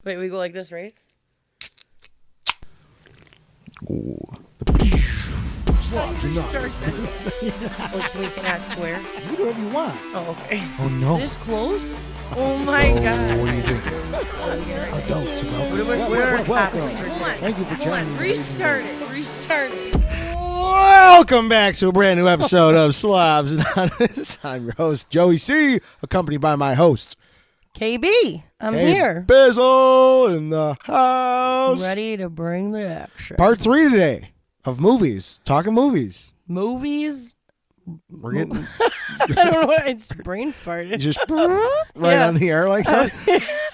Wait, we go like this, right? Ooh. Slobs, restart this. We cannot swear. You do whatever you want. Oh, okay. Oh, no. This close? Oh, my God. What do you think? Adults, welcome. What are our topics for today? Thank you for joining me. Restart it. Welcome back to a brand new episode of Slobs Anonymous. I'm your host, Joey C., accompanied by my host, KB, I'm here. Bizzle in the house. Ready to bring the action. Part 3 today of movies. Talking movies. Movies? We're getting I don't know what I just brain farted. just right on the air like that.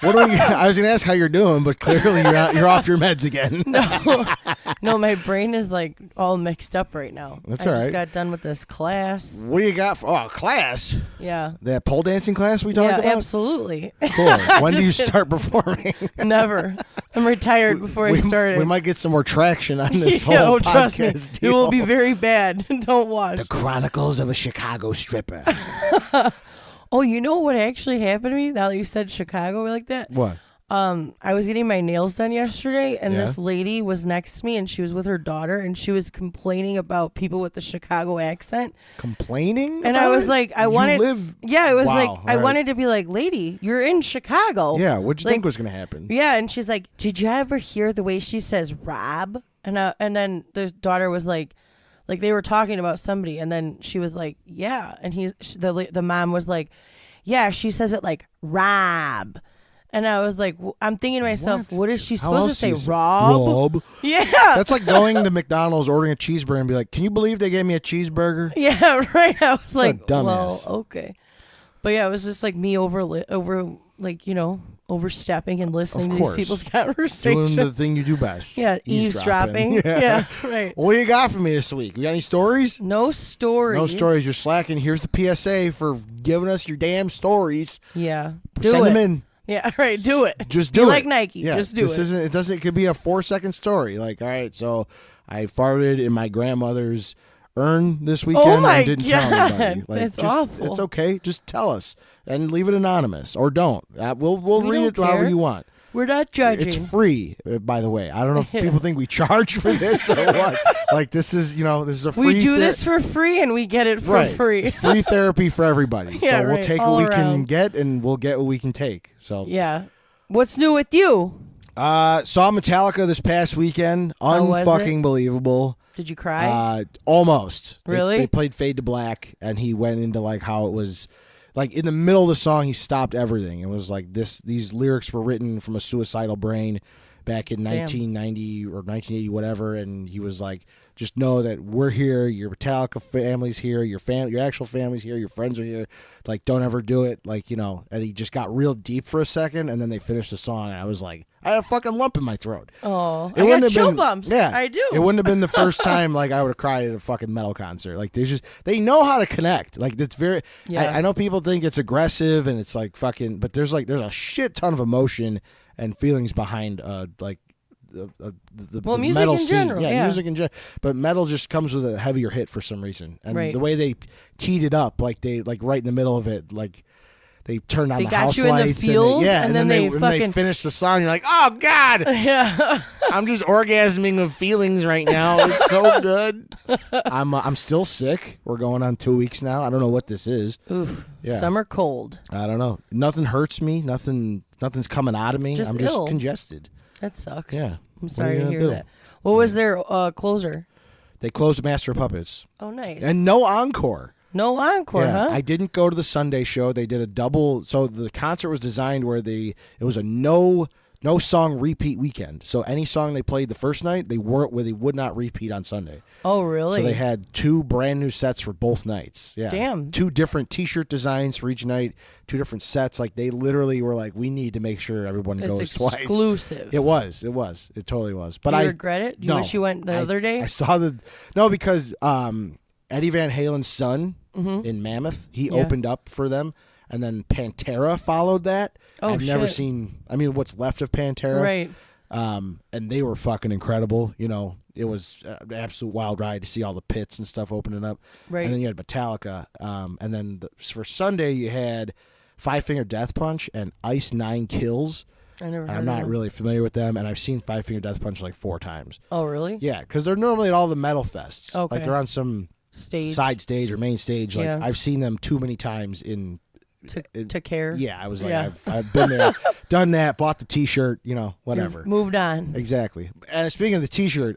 What do we? I was gonna ask how you're doing, but clearly you're off your meds again. No, my brain is like all mixed up right now. That's I all just right. got done with this class. What do you got for class? Yeah. That pole dancing class we talked Yeah, about? absolutely. Cool. When do you start performing? Never. I'm retired before I started. We might get some more traction on this whole oh, podcast trust me. deal. It will be very bad. Don't watch. The Chronicles of a Chicago Stripper. Oh, you know what actually happened to me now that you said Chicago like that? What? I was getting my nails done yesterday, and Yeah? this lady was next to me, and she was with her daughter, and she was complaining about people with the Chicago accent. Complaining? And about I was it? like, You live... yeah, it was Wow, like, I right. wanted to be like, lady, you're in Chicago. Yeah, what'd you Like, think was going to happen? Yeah, and she's like, did you ever hear the way she says Rob? And then the daughter was like they were talking about somebody, and then she was like, yeah, and the mom was like, yeah, she says it like Rob. And I was like, I'm thinking to myself, what is she How supposed to else say, is- Rob? Yeah. That's like going to McDonald's, ordering a cheeseburger, and be like, can you believe they gave me a cheeseburger? Yeah, right. I was like, dumbass. well, okay. But yeah, it was just like me overstepping and listening to these course. people's conversations. Doing the thing you do best. Yeah, eavesdropping. Yeah, right. What do you got for me this week? You got any stories? No stories. No stories. You're slacking. Here's the PSA for giving us your damn stories. Yeah. Send them in. Yeah, right. Do it. Just do Be it. like Nike. Yeah, Just do this it. Isn't, it doesn't. It could be a 4-second story. Like, all right, so I farted in my grandmother's urn this weekend my and didn't tell God. anybody. Like, That's just, awful. It's okay. Just tell us and leave it anonymous, or don't. We'll We read don't it however care. you want. We're not judging. It's free, by the way. I don't know if people think we charge for this or what. Like, this is a free. We do this for free, and we get it for free. It's free therapy for everybody. Yeah, so we'll right, take all what we can around. get, and we'll get what we can take. So Yeah. What's new with you? saw Metallica this past weekend. How was Unfucking believable. Did you cry? Almost. Really? They played Fade to Black, and he went into like how it was. Like in the middle of the song, he stopped everything. It was like these lyrics were written from a suicidal brain back in 1990 or 1980, whatever. And he was like, just know that we're here. Your Metallica family's here. Your actual family's here. Your friends are here. Like, don't ever do it. Like, and he just got real deep for a second, and then they finished the song. And I was like, I had a fucking lump in my throat. Oh, It I wouldn't got have chill been- bumps. Yeah, I do. It wouldn't have been the first time like I would have cried at a fucking metal concert. Like they know how to connect. Like it's very. Yeah. I know people think it's aggressive and it's like fucking, but there's a shit ton of emotion and feelings behind the music metal in scene. general, yeah. Music in general. But metal just comes with a heavier hit for some reason, and Right. the way they teed it up, like they like right in the middle of it, like. They turned on They the got house you in the lights, feels, and then they fucking finished the song. You're like, oh god, Yeah. I'm just orgasming with feelings right now. It's so good. I'm still sick. We're going on 2 weeks now. I don't know what this is. Oof. Yeah. Summer cold. I don't know. Nothing hurts me. Nothing's coming out of me. Just I'm just ill. congested. That sucks. Yeah. I'm sorry to gonna hear do? that. What was their closer? They closed Master of Puppets Oh, nice. and no encore. No encore, Yeah, huh? I didn't go to the Sunday show. They did a double. So the concert was designed where it was a no song repeat weekend. So any song they played the first night, they would not repeat on Sunday. Oh, really? So they had 2 brand new sets for both nights. Yeah. Damn. 2 different T-shirt designs for each night, 2 different sets. Like they literally were like, we need to make sure everyone It's goes twice. exclusive. It was. It totally was. But Do you I regret it? Do you no. wish you went the other day? I saw because Eddie Van Halen's son in Mammoth, he Yeah. opened up for them, and then Pantera followed that. Oh, I've never shit. seen. I mean, what's left of Pantera? Right. And they were fucking incredible. It was an absolute wild ride to see all the pits and stuff opening up. Right. And then you had Metallica. And then for Sunday you had Five Finger Death Punch and Ice Nine Kills. I never heard I'm of not them. really familiar with them, and I've seen Five Finger Death Punch like 4 times. Oh, really? Yeah, because they're normally at all the metal fests. Okay. Like they're on some Stage. side stage or main stage. Like Yeah. I've seen them too many times in. To care. Yeah, I was like, Yeah. I've been there, done that, bought the T-shirt, whatever. You've moved on. Exactly. And speaking of the T-shirt,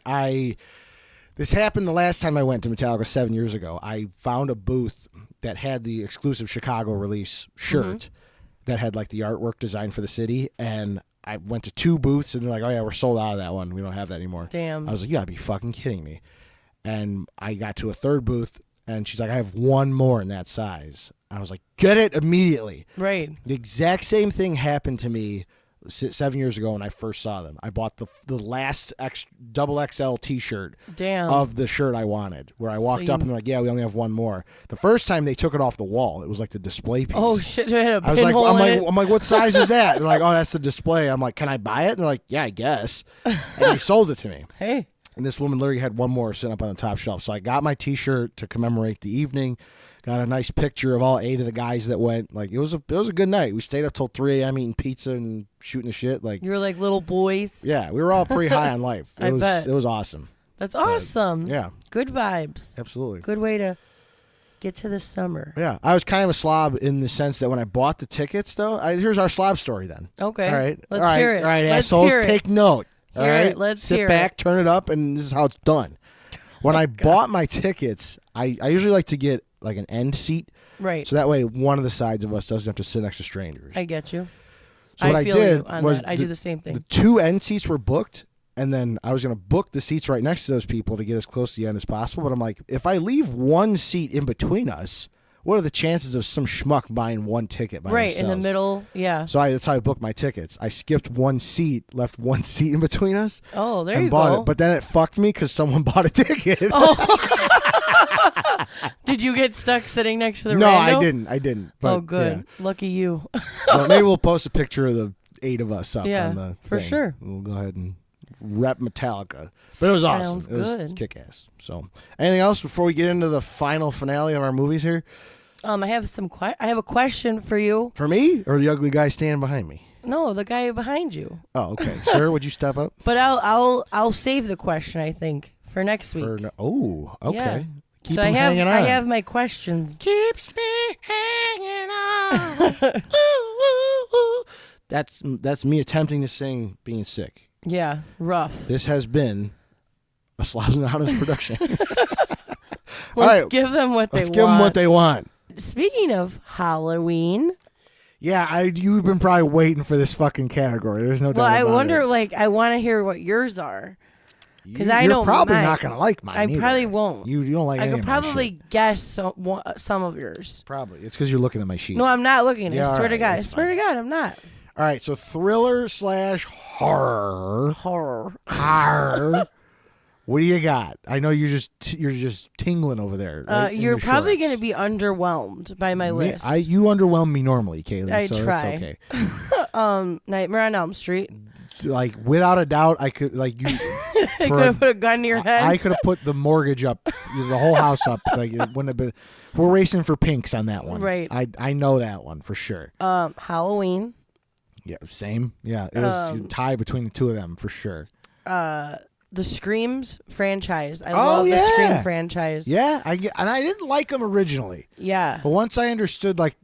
this happened the last time I went to Metallica 7 years ago. I found a booth that had the exclusive Chicago release shirt that had like the artwork designed for the city, and I went to 2 booths, and they're like, "Oh yeah, we're sold out of that one. We don't have that anymore." Damn. I was like, "You gotta be fucking kidding me!" And I got to a 3rd booth, and she's like, "I have one more in that size." I was like, "Get it immediately!" Right. The exact same thing happened to me 7 years ago when I first saw them. I bought the last double XL T-shirt Damn. of the shirt I wanted. Where I walked up and they're like, "Yeah, we only have one more." The first time they took it off the wall, it was like the display piece. Oh shit! They had a I was like, pinhole in it. I'm like, "What size is that?" They're like, "Oh, that's the display." I'm like, "Can I buy it?" And they're like, "Yeah, I guess." And they sold it to me. Hey. And this woman literally had one more sitting up on the top shelf. So I got my T-shirt to commemorate the evening. Got a nice picture of all 8 of the guys that went. Like it was a good night. We stayed up till 3 a.m. eating pizza and shooting the shit. Like You were like little boys. yeah, we were all pretty high on life. I bet. It was awesome. That's awesome. Yeah, Good vibes. absolutely. Good way to get to the summer. Yeah, I was kind of a slob in the sense that when I bought the tickets, though, here's our slob story then. Okay. All right, Let's hear it. All right, Let's assholes, hear it. take note. All Hear right, it. Let's sit hear back, it. turn it up, and this is how it's done. When I bought my tickets, I usually like to get like an end seat. Right. So that way, one of the sides of us doesn't have to sit next to strangers. I get you. So what I feel did you on was that. I do the same thing. The 2 end seats were booked, and then I was going to book the seats right next to those people to get as close to the end as possible. But I'm like, if I leave one seat in between us, what are the chances of some schmuck buying one ticket by Right in the themselves? middle. Yeah. So that's how I booked my tickets. I skipped one seat, left one seat in between us, Oh, there and you bought go. it. But then it fucked me because someone bought a ticket. Did you get stuck sitting next to the No, rando? I didn't. But, Oh, good. Lucky you. Yeah. Well, maybe we'll post a picture of the 8 of us up Yeah, on the for thing. sure. We'll go ahead and rep Metallica. But it was awesome. Sounds It was good. kick-ass. So, anything else before we get into the final finale of our movies here? I have I have a question for you. For me or the ugly guy standing behind me? No, the guy behind you. Oh, okay. Sir, would you step up? But I'll save the question, I think, for next week. Oh, okay. Yeah. Keep so him hanging on. I have my questions. Keeps me hanging on. Ooh, ooh, ooh. That's me attempting to sing being sick. Yeah, rough. This has been a Slobs and Honest production. Let's right, give them what they want. Let's give them what they want. Speaking of Halloween, Yeah, you've been probably waiting for this fucking category. There's no doubt well, I about wonder, it. I want to hear what yours are. Because You're I know probably mine. not going to like mine I either. probably won't. You don't like I any could of my probably shit. guess some of yours. Probably. It's because you're looking at my sheet. No, I'm not looking. Yeah, I swear to alright, God. I that's swear to God, I'm not. All right, so thriller/horror. Horror. Horror. What do you got? I know you're just tingling over there. Right, in You're your probably shorts. going to be underwhelmed by my list. You underwhelm me normally, Kaylee. I so try. It's okay. Nightmare on Elm Street. Like without a doubt, I could like you. I could have put a gun to your head. I could have put the mortgage up, the whole house up. Like it wouldn't have been. We're racing for pinks on that one. Right. I know that one for sure. Halloween. Yeah, same. Yeah, it was a tie between the two of them for sure. The Screams franchise. I Oh, love the yeah. Scream franchise. Yeah, and I didn't like them originally, Yeah. but once I understood like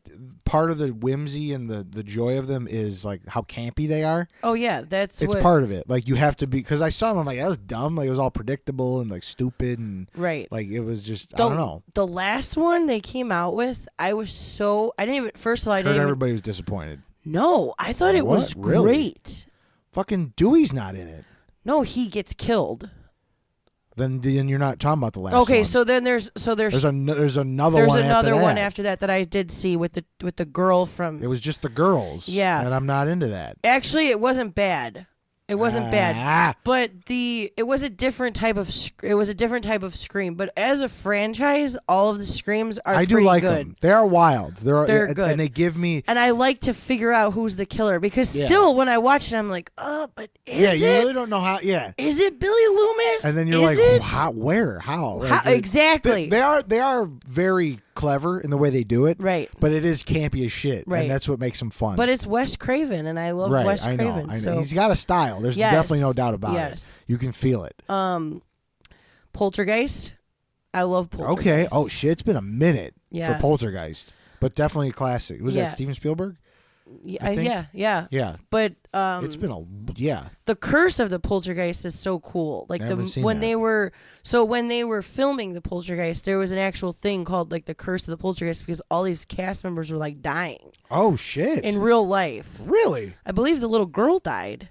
part of the whimsy and the joy of them is like how campy they are. Oh yeah, that's It's what, part of it. Like you have to be, because I saw them. I'm like, that was dumb. Like it was all predictable and like stupid and right. like it was just I The, don't know. the last one they came out with, I didn't even. First of all, I Heard didn't. Even, everybody was disappointed. no, I thought it was What? Really? great. Fucking Dewey's not in it. No, he gets killed. Then you're not talking about the last. Okay, one. so then there's there's another there's one. another one that. after that I did see with the girl from. It was just the girls. Yeah. and I'm not into that. Actually, it wasn't bad. It wasn't bad. Ah. But it was a different type of Scream. But as a franchise, all of the Screams are I do pretty like good. them. They are wild. They're good. and they give me. And I like to figure out who's the killer because Yeah. still when I watch it, I'm like, oh, but is Yeah, it? you really don't know how. Yeah, Is it Billy Loomis? and then you're Is like, it? how? Where? How? How- Like, exactly. They are very clever in the way they do it. Right. But it is campy as shit. Right. And that's what makes them fun. But it's Wes Craven, and I love right. Wes I know. Craven. I know. So. He's got a style. There's Yes. definitely no doubt about Yes. it. You can feel it. Poltergeist. I love Poltergeist. Okay. Oh shit! It's been a minute Yeah. for Poltergeist, but definitely a classic. Was Yeah. that Steven Spielberg? Yeah, I think? yeah. Yeah. But It's been yeah. the curse of the Poltergeist is so cool. Like haven't seen when that. they were filming the Poltergeist, there was an actual thing called like the curse of the Poltergeist because all these cast members were like dying Oh shit! in real life. Really? I believe the little girl died.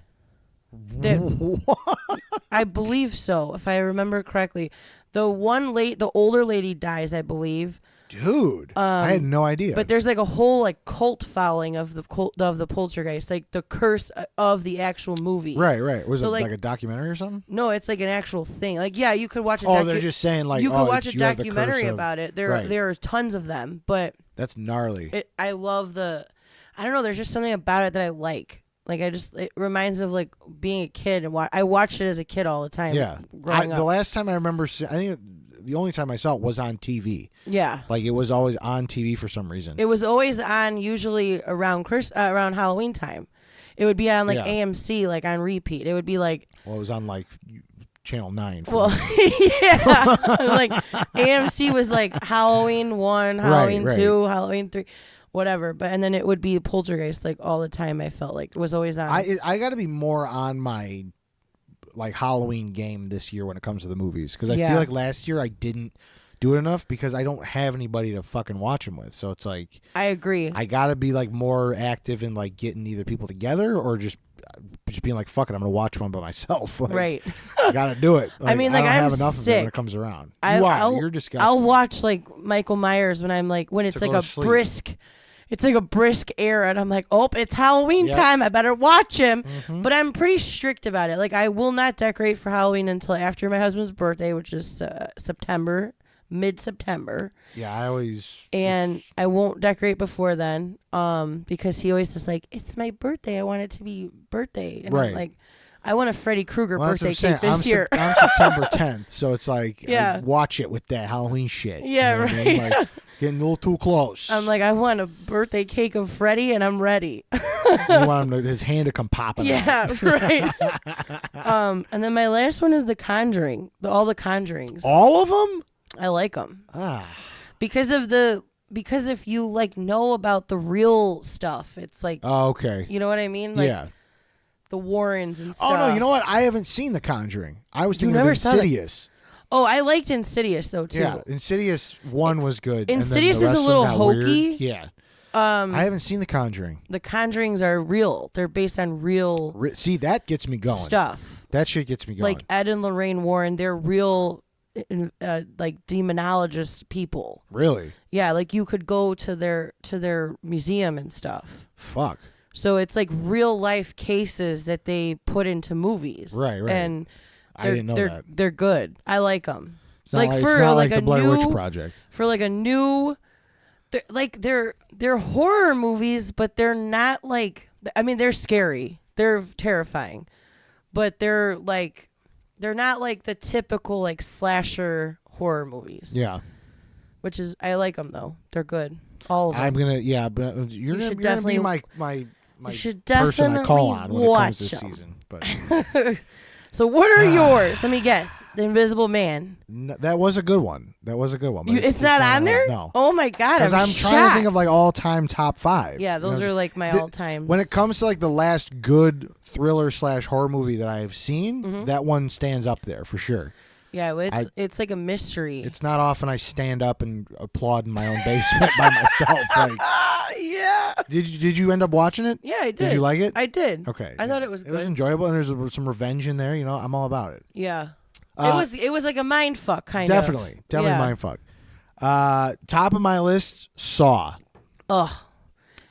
I believe so, if I remember correctly. The older lady dies, I believe. Dude, I had no idea. But there's like a whole like cult following of the Poltergeist, like the curse of the actual movie. right. Was So, it like- like a documentary or something? No, it's like an actual thing. Like yeah, you could watch a Oh, they're just saying like you could watch a you have the documentary curse of- about it. Right. There are tons of them, but That's gnarly. I love I don't know, there's just something about it that I like. Like it reminds of like being a kid and I watched it as a kid all the time. Yeah. growing The up. last time I remember, I think the only time I saw it was on TV. Yeah. Like it was always on TV for some reason. It was always on usually around around Halloween time. It would be on like Yeah. AMC, like on repeat. It would be like Well, it was on like Channel 9. For well, me. yeah, like AMC was like Halloween 1, Halloween right. 2, Halloween 3, whatever. But and then it would be Poltergeist like all the time. I felt like it was always on. I got to be more on my like Halloween game this year when it comes to the movies because I Yeah. feel like last year I didn't do it enough because I don't have anybody to fucking watch them with. So it's like I agree. I got to be like more active in like getting either people together or just being like fuck it, I'm gonna watch one by myself. Like, Right. I gotta do it. I mean, like, I don't I'm have enough of it when sick. it comes around. I'll- You're disgusting. I'll watch like Michael Myers when it's To like go a to sleep. brisk. It's like a brisk air, and I'm like, oh, it's Halloween Yep. time. I better watch him. Mhm. But I'm pretty strict about it. Like, I will not decorate for Halloween until after my husband's birthday, which is mid-September. Yeah, I always And it's- I won't decorate before then, because he always just like, it's my birthday. I want it to be birthday. And Right. I'm like, I want a Freddy Krueger well, that's what birthday I'm cake saying. this year. I'm September 10th, so it's like Yeah. watch it with that Halloween shit. Yeah, you know what I mean? right. Like, getting a little too close. I'm like, I want a birthday cake of Freddy, and I'm ready. You want him his hand to come popping out. Yeah, right. And then my last one is The Conjuring. All the Conjurings. All of them? I like them Ah. because if you like know about the real stuff, it's like Oh, okay. you know what I mean. Like yeah. the Warrens and stuff. Oh no, you know what? I haven't seen The Conjuring. I was You thinking of never saw the- Insidious. Oh, I liked Insidious though too. Yeah, Insidious 1 was good. and then Insidious the is a rest of them little got weird. hokey. Yeah. I haven't seen The Conjuring. The Conjurings are real. They're based on real See, that gets me going. stuff. That shit gets me going. Like Ed and Lorraine Warren, they're real, like demonologist people. Really? Yeah, like you could go to their museum and stuff. Fuck. So it's like real life cases that they put into movies. Right. And I didn't know that. They're good. I like them. It's not like it's for not like the a Blair new Witch Project. for like a new. They're horror movies, but they're not like. I mean, they're scary. They're terrifying, but they're not like the typical like slasher horror movies. Yeah. Which is I like them though. They're good. All of them. I'm gonna. Yeah, but you're should gonna be definitely- my you should person I call on when it comes definitely to watch 'em. season. But So what are yours? Let me guess. The Invisible Man. that was a good one. That was a good one. but It's not on there? No. Oh my god! Because I'm trying to think of like all-time top 5. Yeah, those You know, are like my the- all-time. When it comes to like the last good thriller / horror movie that I've seen, Mm-hmm. that one stands up there for sure. yeah, it's like a mystery. It's not often I stand up and applaud in my own basement by myself. Like, yeah. did you end up watching it? Yeah, I did. Did you like it? I did. Okay. I thought it was It was good. enjoyable, and there's some revenge in there. You know, I'm all about it. Yeah. Uh, it was like a mind fuck kind of. Definitely Yeah. mindfuck. Top of my list, Saw. Ugh.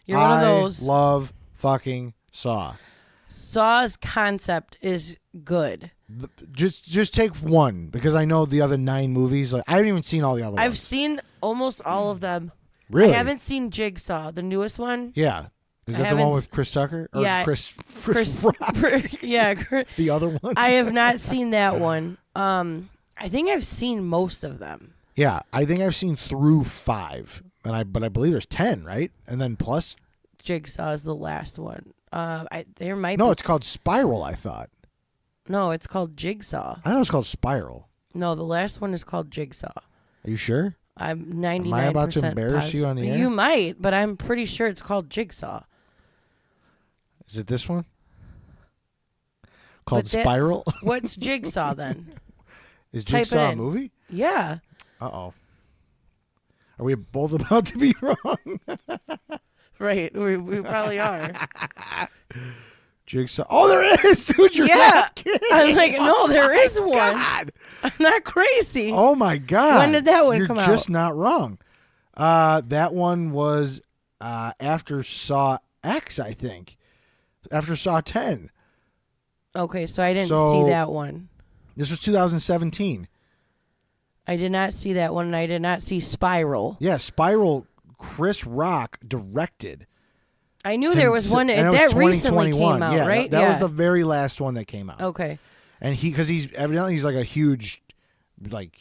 You're one of those. love fucking Saw. Saw's concept is good. Just take one because I know the other 9 movies. Like I haven't even seen all the other I've ones. seen almost all of them. Really? I haven't seen Jigsaw, the newest one. Yeah. Is I that the haven't one with Chris Tucker? Or Yeah, Chris Rock? yeah. The other one? I have not seen that one. I think I've seen most of them. Yeah, I think I've seen through 5, but I believe there's 10, right? And then plus. Jigsaw is the last one. There might No, be. it's called Spiral. I thought. No, it's called Jigsaw. I know it's called Spiral. No, the last one is called Jigsaw. Are you sure? I'm 99%. Am I about to embarrass positive. you on the air? You might, but I'm pretty sure it's called Jigsaw. Is it this one? Called Spiral? What's Jigsaw then? Is Type it Jigsaw a in. movie? Yeah. Uh-oh. Are we both about to be wrong? Right. We probably are. Jigsaw. Oh, there is, dude. You're not kidding. I'm like, no, there is one. God. I'm not crazy. Oh my God. When did that one You're come out? You're just not wrong. That one was after Saw X, I think. After Saw 10. Okay, so I didn't So- see that one. This was 2017. I did not see that one, and I did not see Spiral. Yeah, Spiral, Chris Rock directed. I knew there was one And it that was recently 2021. came out, Yeah, right? That was the very last one that came out. Okay. And because he's like a huge,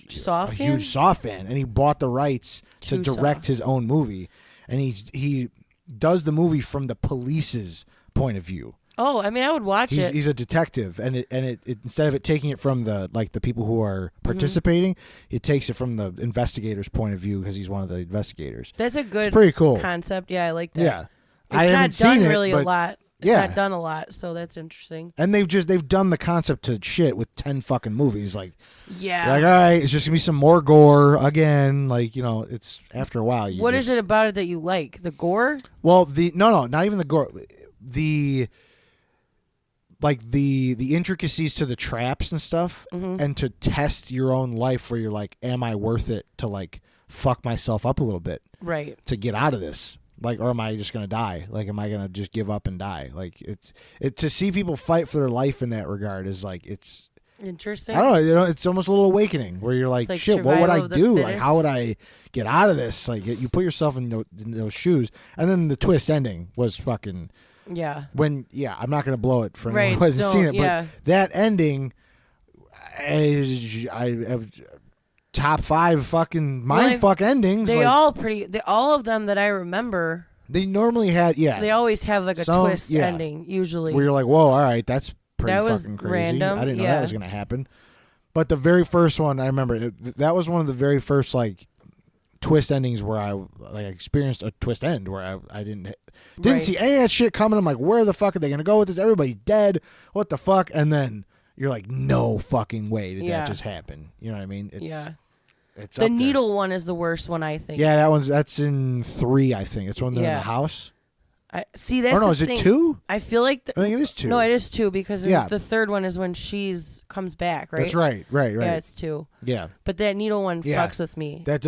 Saw a fan? huge Saw fan, and he bought the rights to To direct Saw. his own movie, and he does the movie from the police's point of view. Oh, I mean, I would watch it. He's a detective, and it instead of it taking it from the people who are participating, it takes it from the investigator's point of view because he's one of the investigators. That's a good It's pretty cool concept. Yeah, I like that. Yeah, It's I haven't not seen done it, really but, a lot. It's yeah. not done a lot, so that's interesting. And they've done the concept to shit with 10 fucking movies. Like, Yeah. they're like, all right, it's just gonna be some more gore again. Like, it's after a while. What is it about it that you like? The gore? Well, no, not even the gore. The intricacies to the traps and stuff, and to test your own life, where you're like, am I worth it to like fuck myself up a little bit, Right. to get out of this? Like, or am I just gonna die? Like, am I gonna just give up and die? Like, it to see people fight for their life in that regard is like, it's, Interesting. I don't know, it's almost a little awakening where you're like, like shit, what would I survival of the do? Like, fittest. how would I get out of this? Like, you put yourself in those shoes, and then the twist ending was fucking. Yeah. I'm not going to blow it for anyone Right, who hasn't seen don't, it, yeah. but that ending is top 5 fucking mindfuck endings. They like, all of them that I remember, they normally had, they always have like a Some- twist yeah. ending, usually. where you're like, whoa, all right, that's pretty That was fucking crazy. random, I didn't know yeah. that was going to happen. But the very first one, I remember, that was one of the very first, like, twist endings where I experienced a twist end where I didn't Right. see any of that shit coming. I'm like, where the fuck are they gonna go with this? Everybody's dead. What the fuck? And then you're like, no fucking way did Yeah. that just happen. You know what I mean? It's Yeah. up The there. needle one is the worst one, I think. Yeah, that's in 3, I think. It's when they're in Yeah. the house. I see. That's Or no, the is thing. it 2? I feel like I think it is 2. no, it is 2 because Yeah. the third one is when she's comes back, right? That's right. Yeah, it's 2. Yeah. But that needle one Yeah. fucks with me. That's my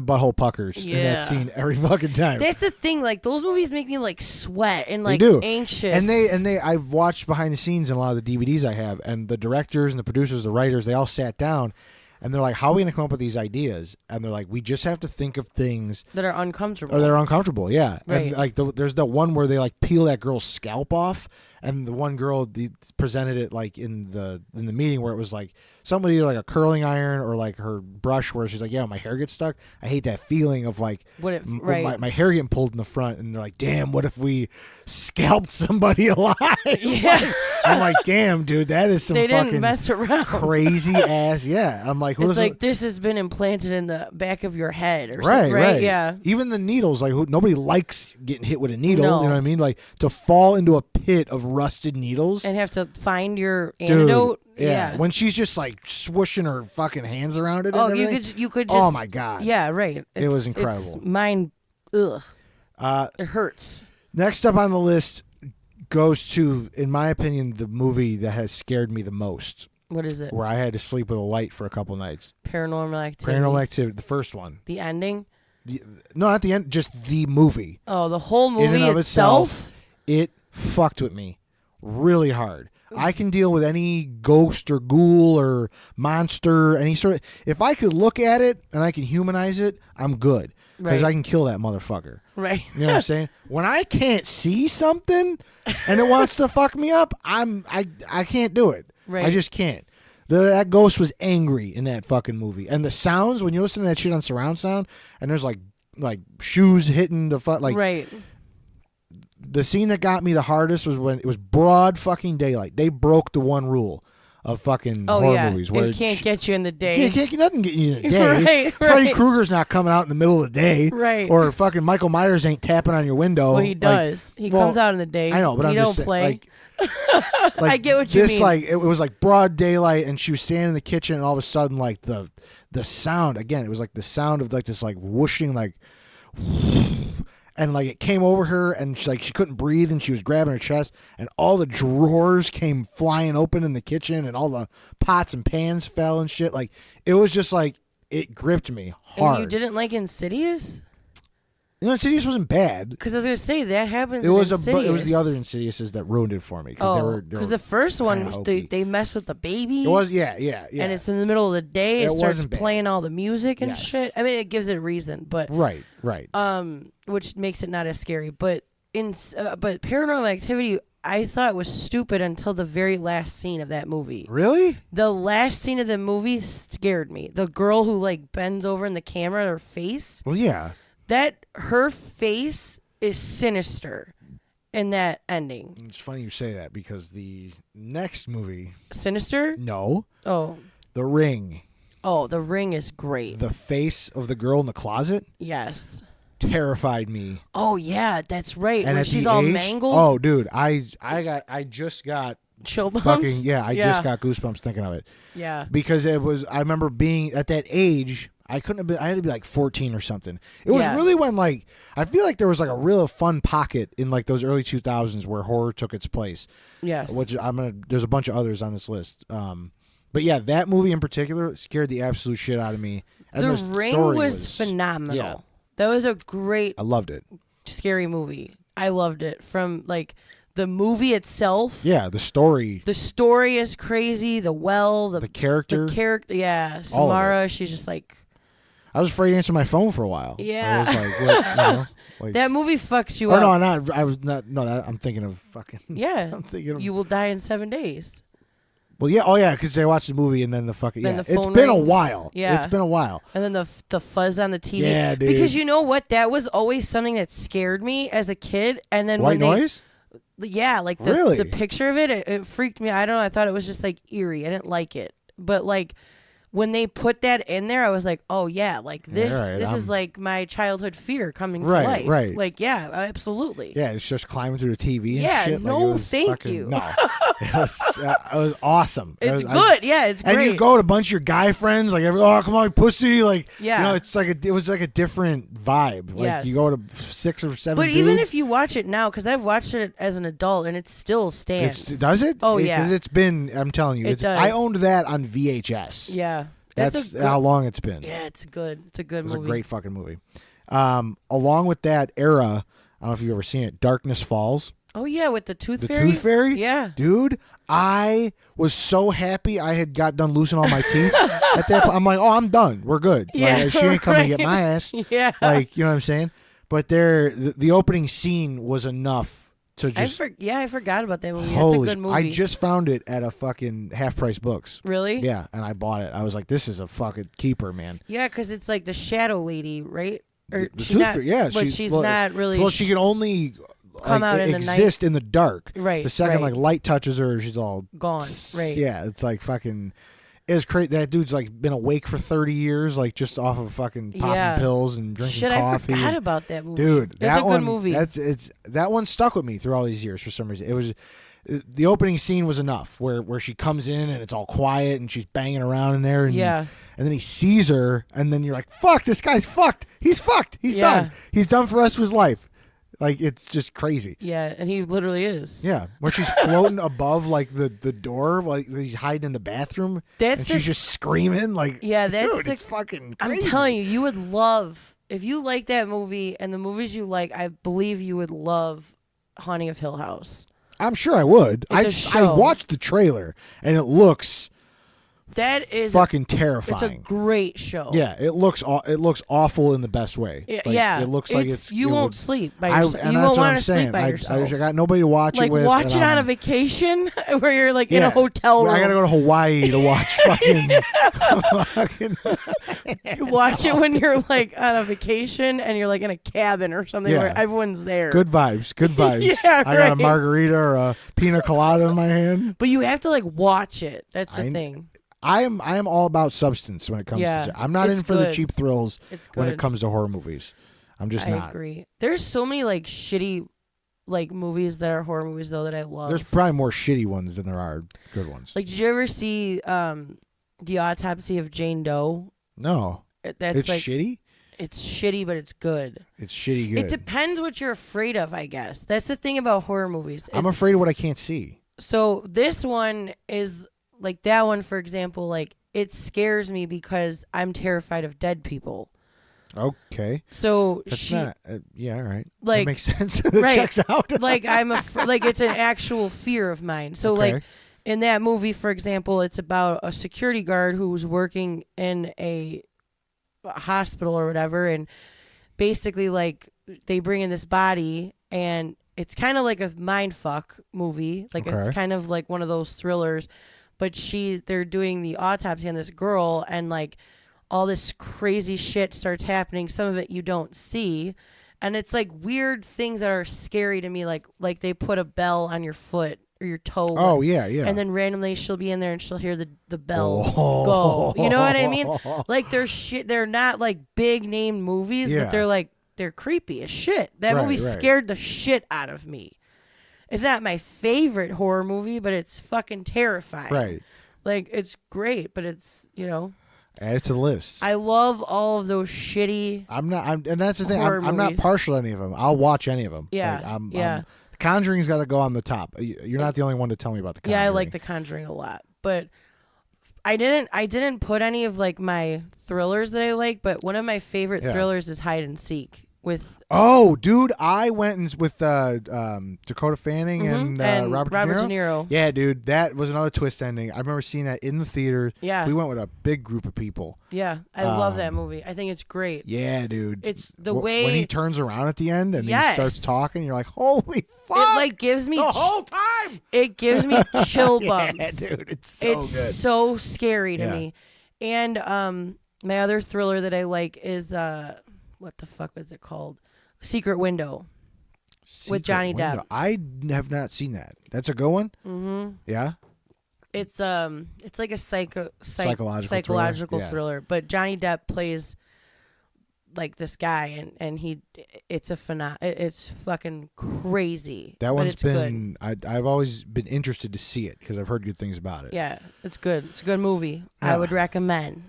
butthole puckers in Yeah. that scene every fucking time. That's the thing. Like those movies make me like sweat and like do. anxious. And they I've watched behind the scenes in a lot of the DVDs I have, and the directors and the producers, the writers, they all sat down and they're like, how are we going to come up with these ideas? And they're like, we just have to think of things that are uncomfortable. or they're uncomfortable. Yeah. Right. And like there's the one where they like peel that girl's scalp off, and the one girl presented it like in the meeting where it was like somebody like a curling iron or like her brush where she's like, yeah, my hair gets stuck. I hate that feeling of like right. my hair getting pulled in the front, and they're like, damn, what if we scalped somebody alive? Yeah. I'm like, damn, dude, that is some They fucking didn't mess around. crazy ass. Yeah. I'm like, It's like this has been implanted in the back of your head or right, something, right? Yeah. Even the needles, like nobody likes getting hit with a needle. No. You know what I mean? Like to fall into a pit of rusted needles. And have to find your Dude, antidote. yeah. When she's just like swooshing her fucking hands around it. Oh, and you everything. could just. Oh my god. Yeah, right. It was It's incredible. Mine. Ugh. It hurts. Next up on the list goes to, in my opinion, the movie that has scared me the most. What is it? Where I had to sleep with a light for a couple nights. Paranormal Activity. Paranormal Activity, the first one. The ending. No, not the end. Just the movie. Oh, the whole In and movie of itself. It fucked with me really hard. I can deal with any ghost or ghoul or monster, any sort of. If I could look at it and I can humanize it, I'm good because Right. I can kill that motherfucker. Right. You know what I'm saying? When I can't see something and it wants to fuck me up, I can't do it. Right. I just can't. That ghost was angry in that fucking movie. And the sounds, when you listen to that shit on surround sound, and there's like shoes hitting the right. The scene that got me the hardest was when it was broad fucking daylight. They broke the one rule of fucking horror movies. Where it can't get you in the day. Yeah, nothing get you in the day. Right, Freddy Krueger's not coming out in the middle of the day. Right. Or fucking Michael Myers ain't tapping on your window. Well, he does. He comes out in the day. I know, but he I'm don't just play. I get what you mean. Like it was like broad daylight, and she was standing in the kitchen, and all of a sudden, like the sound again. It was like the sound of like this like whooshing like. And like it came over her, and she couldn't breathe, and she was grabbing her chest, and all the drawers came flying open in the kitchen, and all the pots and pans fell and shit. Like it was just like it gripped me hard. And you didn't like Insidious? Insidious wasn't bad. Because I was gonna say that happens. It was Insidious. it was the other Insidiouses that ruined it for me. Because the first one they mess with the baby. It was yeah. And it's in the middle of the day. It starts wasn't bad. playing all the music and shit. I mean, it gives it a reason, but right. which makes it not as scary. But but Paranormal Activity, I thought was stupid until the very last scene of that movie. Really? The last scene of the movie scared me. The girl who like bends over in the camera, her face. Well, yeah. Her face is sinister in that ending. It's funny you say that because the next movie... Sinister? No. Oh. The Ring. Oh, The Ring is great. The face of the girl in the closet? Yes. Terrified me. Oh, yeah, that's right. And where she's all mangled. Oh, dude, I just got... Chill bumps? Fucking, I just got goosebumps thinking of it. Yeah. Because I remember being at that age... I couldn't have been. I had to be like 14 or something. It was really when like I feel like there was like a real fun pocket in like those early 2000s where horror took its place. Yes. Which there's a bunch of others on this list. But yeah, that movie in particular scared the absolute shit out of me. And the Ring was phenomenal. Yeah. That was a great. I loved it. Scary movie. I loved it from like. The movie itself. Yeah, the story. The story is crazy. The character. The character. Yeah, Samara. She's just like. I was afraid to answer my phone for a while. Yeah. I was like, what, like, that movie fucks you up. No, not. I was not. No, I'm thinking of fucking. Yeah. I'm thinking of. You will die in 7 days. Well, yeah. Oh, yeah. Because they watched the movie and then the fucking. Then yeah. the phone It's been rings. a while. Yeah. It's been a while. And then the fuzz on the TV. Yeah, dude. Because you know what? That was always something that scared me as a kid. And then White noise. Yeah, like the picture of it freaked me. I don't know. I thought it was just like eerie. I didn't like it. But like. When they put that in there, I was like, "Oh yeah, like this. This is like my childhood fear coming to life. Right. Like, yeah, absolutely. Yeah, it's just climbing through the TV. And yeah, shit. no, thank you. No, it was awesome. It's good. Yeah, it's great. And you go with a bunch of your guy friends, like, oh come on, pussy, like, yeah, it's like it was like a different vibe. Like yes. You go to 6 or 7. But dudes. even if you watch it now, because I've watched it as an adult and it still stands. Does it? Oh yeah, because it's been. I'm telling you, it does. I owned that on VHS. Yeah. That's how long it's been. Yeah, it's good. It's a good movie. It's a great fucking movie. Along with that era, I don't know if you've ever seen it, Darkness Falls. Oh, yeah, with the Tooth the Fairy? Tooth Fairy? Yeah. Dude, I was so happy I had got done losing all my teeth. At that point, I'm like, oh, I'm done. We're good. Yeah, like, she ain't coming to get my ass. Yeah. Like, you know what I'm saying? But the opening scene was enough to just... I forgot about that movie. Holy, That's a good movie. I just found it at a fucking half-price books. Really? Yeah, and I bought it. I was like, this is a fucking keeper, man. Yeah, because it's like the Shadow Lady, right? Or the she's not, yeah, but she's not really... Well, she can only... come out in the night. Exist in the dark. Right. The second right. light touches her, she's all gone. Right. Yeah, it's like fucking. It was crazy. That dude's like been awake for 30 years, like just off of fucking popping pills and drinking coffee. I forgot about that movie. Dude, that's a good movie. That one stuck with me through all these years for some reason. It was the opening scene was enough where she comes in and it's all quiet and she's banging around in there. And, yeah. And then he sees her and then you're like, fuck, this guy's fucked. He's fucked. He's done. He's done for the rest of his life. Like, it's just crazy. Yeah, and he literally is. Yeah, when she's floating above, like, the door, like, he's hiding in the bathroom, and she's just screaming, like, yeah, dude, it's fucking crazy. I'm telling you, you would love, if you like that movie and the movies you like, I believe you would love Haunting of Hill House. I'm sure I would. I watched the trailer, and it looks That is fucking It's a terrifying. great show. Yeah, it looks awful in the best way. Yeah, it looks like it's you won't sleep by yourself. And You that's won't what want I'm to sleep saying. by yourself. I got nobody to watch like it with. watch it on a vacation where you're like in a Yeah. hotel room. I gotta go to Hawaii to watch fucking. You watch it when you're like on a vacation and you're like in a cabin or something Yeah. where everyone's there. Good vibes. Good vibes. Yeah, I got a right. margarita or a pina colada in my hand. But you have to like watch it. That's the thing. I am all about substance when it comes to. I'm not it's in for the good. cheap thrills It's good. when it comes to horror movies. I'm just not. I agree. There's so many like shitty like movies that are horror movies though that I love. There's probably more shitty ones than there are good ones. Like, did you ever see The Autopsy of Jane Doe? No. That's It's like shitty? it's shitty, but it's good. It's shitty good. It depends what you're afraid of, I guess. That's the thing about horror movies. I'm afraid of what I can't see. So this one is like that one, for example, like it scares me because I'm terrified of dead people. Okay. So That's not. Yeah, all right. Like, that makes sense. That right. checks out. like like it's an actual fear of mine. So Okay. like in that movie, for example, it's about a security guard who's working in a hospital or whatever, and basically like they bring in this body and it's kind of like a mind fuck movie. Like Okay. it's kind of like one of those thrillers, but they're doing the autopsy on this girl and like all this crazy shit starts happening. Some of it you don't see. And it's like weird things that are scary to me. Like they put a bell on your foot or your toe. Oh, yeah, yeah. And then randomly she'll be in there and she'll hear the bell Oh. go. You know what I mean? Like they're not like big name movies, Yeah. but they're creepy as shit. That movie right. scared the shit out of me. It's not my favorite horror movie, but it's fucking terrifying. Right. Like it's great, but it's, Add it to the list. I love all of those shitty. And that's the thing. horror I'm not movies. partial to any of them. I'll watch any of them. Yeah, yeah. The Conjuring's got to go on the top. You're not the only one to tell me about the Conjuring. Yeah, I like The Conjuring a lot, but I didn't put any of like my thrillers that I like, but one of my favorite thrillers is Hide and Seek with. Oh, dude, I went with Dakota Fanning and Robert De Niro. Yeah, dude, that was another twist ending. I remember seeing that in the theater. Yeah. We went with a big group of people. Yeah, I love that movie. I think it's great. Yeah, dude. It's the way when he turns around at the end and he Yes. starts talking, you're like, holy fuck. It like gives me the whole time. It gives me chill Yeah, bumps. dude, it's so good. So scary to Yeah. me. And my other thriller that I like is what the fuck was it called? Secret Window. With Johnny Depp. I have not seen that. That's a good one. Mm-hmm. Yeah. It's like a psychological thriller, but Johnny Depp plays like this guy, and it's fucking crazy. That but one's it's good. been. I've always been interested to see it because I've heard good things about it. Yeah, it's good. It's a good movie. Yeah. I would recommend.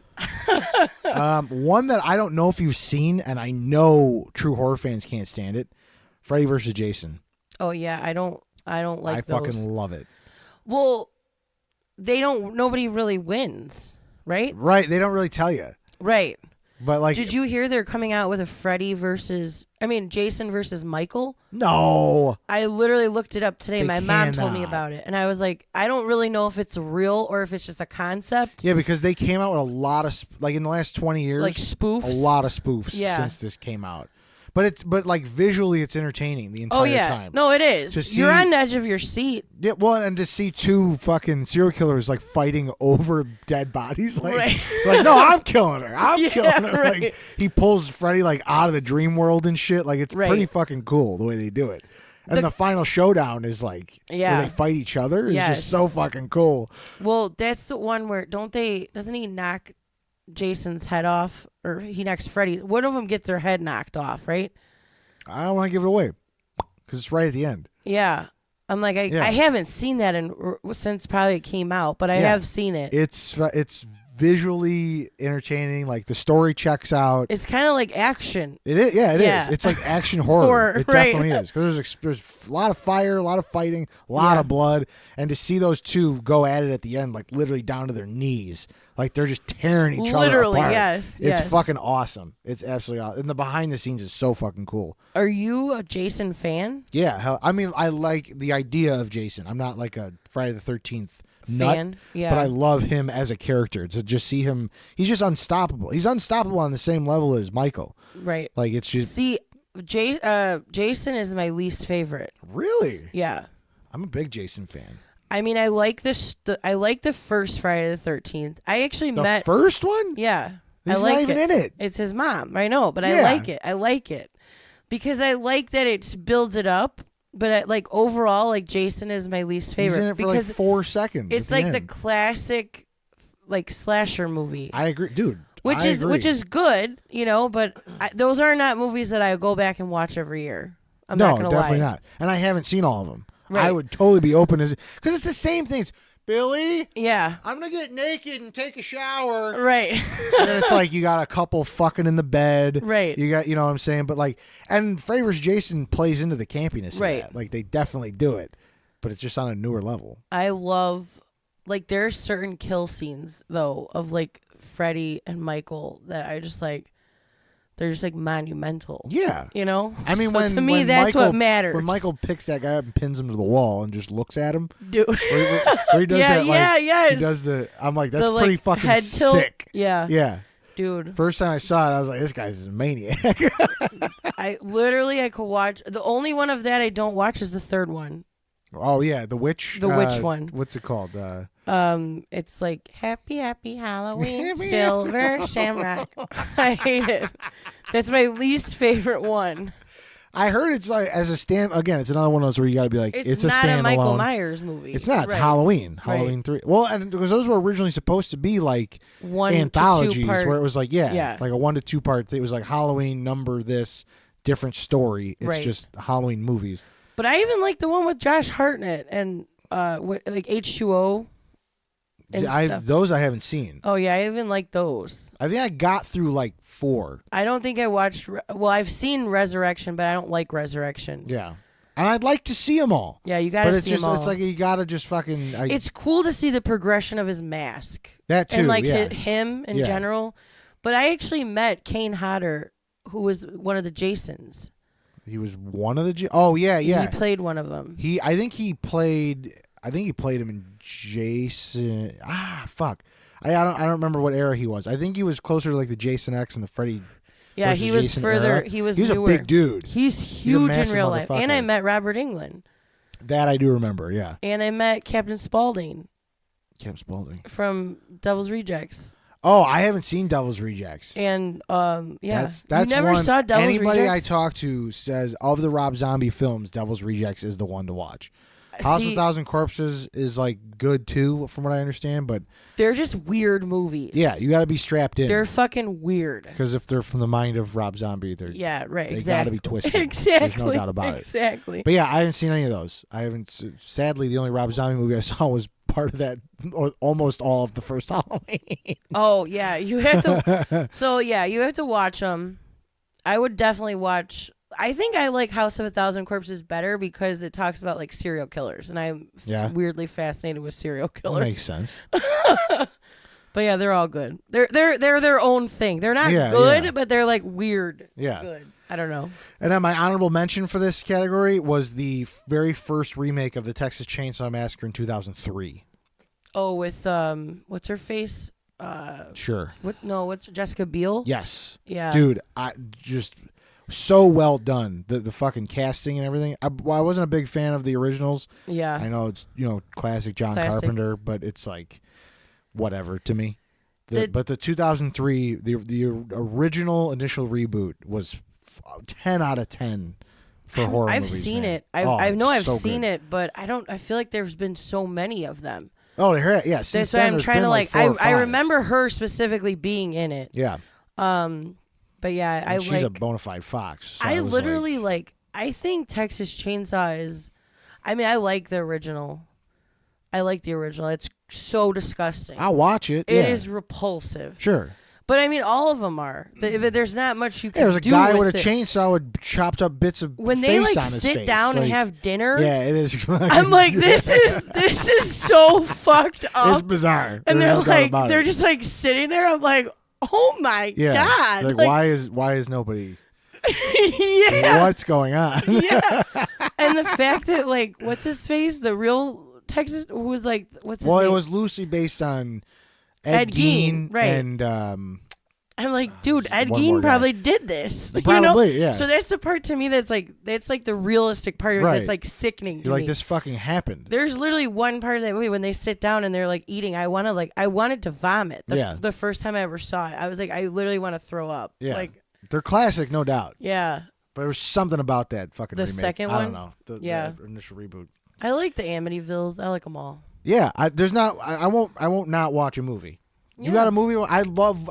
One that I don't know if you've seen, and I know true horror fans can't stand it. Freddy versus Jason. Oh yeah, I don't like I those. fucking love it. Well, nobody really wins, right? Right, they don't really tell you. Right. But like, did you hear they're coming out with a Jason versus Michael? No. I literally looked it up today. They My mom told me cannot. about it, and I was like, I don't really know if it's real or if it's just a concept. Yeah, because they came out with a lot of like in the last 20 years, Like spoofs? A lot of spoofs Yeah. since this came out. But like visually, it's entertaining the entire Oh yeah, time. no, it is. To see- You're on the edge of your seat. Yeah, well, and to see two fucking serial killers like fighting over dead bodies, like, Right. like no, I'm killing her. I'm Yeah, killing her. right. Like he pulls Freddy like out of the dream world and shit. Like it's Right. pretty fucking cool the way they do it. And the final showdown is like Yeah. where they fight each other. It's Yes. just so fucking cool. Well, that's the one where doesn't he knock Jason's head off, or he knocks Freddy? One of them gets their head knocked off, right? I don't want to give it away because it's right at the end. Yeah. I'm like, I haven't seen that since probably it came out, but I Yeah. have seen it. It's visually entertaining. Like the story checks out. It's kind of like action. It is. Yeah, it Yeah. is. It's like action horror. Horror, It right. definitely is. Because there's a lot of fire, a lot of fighting, a lot Yeah. of blood, and to see those two go at it at the end, like literally down to their knees, like they're just tearing each other Literally, apart. yes, It's yes. fucking awesome. It's absolutely awesome. And the behind the scenes is so fucking cool. Are you a Jason fan? Yeah, hell, I mean, I like the idea of Jason. I'm not like a Friday the 13th nut. Fan. Yeah. But I love him as a character. To just see him, he's just unstoppable. He's unstoppable on the same level as Michael. Right. Like it's just See, Jason is my least favorite. really. Yeah. I'm a big Jason fan. I mean, I like I like the first Friday the 13th. I actually The met. first one. Yeah. He's I like not even it. in it. It's his mom. I know, but I Yeah. like it. I like it because I like that it builds it up. But like overall, like Jason is my least favorite. He's in it for because like 4 seconds. it's at like the end. classic, like slasher movie. I agree, dude. Which I agree. is good, but those are not movies that I go back and watch every year. I'm no, not gonna definitely lie. not. And I haven't seen all of them. Right. I would totally be open as because it's the same things. Billy, Yeah. I'm gonna get naked and take a shower. Right. And then it's like you got a couple fucking in the bed. Right. You got, you know what I'm saying? But like, and Freddy vs. Jason plays into the campiness of Right. that. Like they definitely do it, but it's just on a newer level. I love, like, there's certain kill scenes though of like Freddy and Michael that I just like. They're just like monumental. Yeah. I mean, So to me, that's Michael, what matters. When Michael picks that guy up and pins him to the wall and just looks at him, Dude. where he does Yeah, that, like, yeah, yes. he does the. I'm like, that's The, like, pretty fucking head tilt. sick. Yeah. Yeah. Dude. First time I saw it, I was like, this guy's a maniac. I could watch. The only one of that I don't watch is the third one. Oh yeah, the witch. The witch one. What's it called? It's like Happy Halloween, Happy Silver Shamrock. I hate it. That's my least favorite one. I heard it's like as a stand. Again, it's another one of those where you got to be like, it's a not standalone. a Michael Myers movie. It's not. It's Right. Halloween. Right. Halloween 3. Well, and because those were originally supposed to be like One to anthologies, 2 part. where it was like Yeah. like a 1 to 2 part. It was like Halloween number this different story. It's Right. just Halloween movies. But I even like the one with Josh Hartnett and like H2O. And stuff. Those I haven't seen. Oh yeah, I even like those. I think I got through like 4. I don't think I watched. Well, I've seen Resurrection, but I don't like Resurrection. Yeah, and I'd like to see them all. Yeah, you But gotta it's see just them all. it's like you gotta just fucking. It's cool to see the progression of his mask that too. and like yeah. him in Yeah. general. But I actually met Kane Hodder, who was one of the Jasons. He was one of the. Oh yeah, yeah. He played one of them. I think he played him in Jason. Fuck. I don't remember what era he was. I think he was closer to like the Jason X and the Freddy. Yeah, versus he was Jason further. era. He was He's newer. a big dude. He's a huge in massive real life. And I motherfucker. met Robert Englund. That I do remember. Yeah. And I met Captain Spaulding Kim Spaulding. from Devil's Rejects. Oh, I haven't seen Devil's Rejects. And yeah, That's you never one, saw Devil's anybody Rejects? I talk to says of the Rob Zombie films, Devil's Rejects is the one to watch. House of a Thousand Corpses is like good too, from what I understand, but they're just weird movies. yeah, you got to be strapped in. They're fucking weird. Because if they're from the mind of Rob Zombie, they Yeah, right. got to Exactly. be twisted. Exactly. There's no doubt about it. Exactly. But yeah, I haven't seen any of those. I haven't. Sadly, the only Rob Zombie movie I saw was part of that, almost all of the first Halloween. Oh yeah, you have to. So yeah, you have to watch them. I would definitely watch. I think I like House of a Thousand Corpses better because it talks about like serial killers, and I'm Yeah. weirdly fascinated with serial That killers. makes sense. But yeah, they're all good. They're their own thing. They're not Yeah, good, yeah. but they're like weird. Yeah. Good. I don't know. And then my honorable mention for this category was the very first remake of the Texas Chainsaw Massacre in 2003. Oh, with what's her face? Sure. What's Jessica Biel? Yes. Yeah. Dude, I just so well done. The fucking casting and everything. I wasn't a big fan of the originals. Yeah. I know it's classic John Classic. Carpenter, but it's like whatever to me. The- But the 2003, the original initial reboot was 10 out of 10 for horror I've movies. seen man. it. Oh, I know it's I've so seen good. it, but I feel like there's been so many of them. Oh, yeah. Since That's why then, I'm there's trying been to like like. 4 or I 5. remember her specifically being in it. Yeah. But yeah, And she's a bona fide fox. So I was literally like, I think Texas Chainsaw is. I mean, I like the original. I like the original. It's so disgusting. I'll watch it. It yeah. is repulsive. Sure. But I mean, all of them are. There's not much you can Yeah, there was a do guy with with a it. chainsaw with chopped up bits of When face they like on his sit face. down and Like, have dinner. Yeah, it is. I'm like, this is so fucked up. It's bizarre. And There's they're no doubt like, about they're it. just like sitting there. I'm like, oh my Yeah. god! Like, why is nobody? Yeah, What's going on? yeah. And the fact that like, what's his face? The real Texas? Who was like, what's his Well, name? it was loosely based on Ed Gein, right. and I'm like, dude, Ed one more Gein guy. probably did this. Probably, yeah. So that's the part to me that's like the realistic part of it Right. that's like sickening to You're like, me. this fucking happened. There's literally one part of that movie when they sit down and they're like eating. I wanted to vomit. The first time I ever saw it, I was like, I literally want to throw up. Yeah. Like, They're classic, no doubt. yeah. But there was something about that fucking remake. Second I one? don't know. The initial reboot. I like the Amityvilles. I like them all. Yeah, I won't not watch a movie. You got a movie I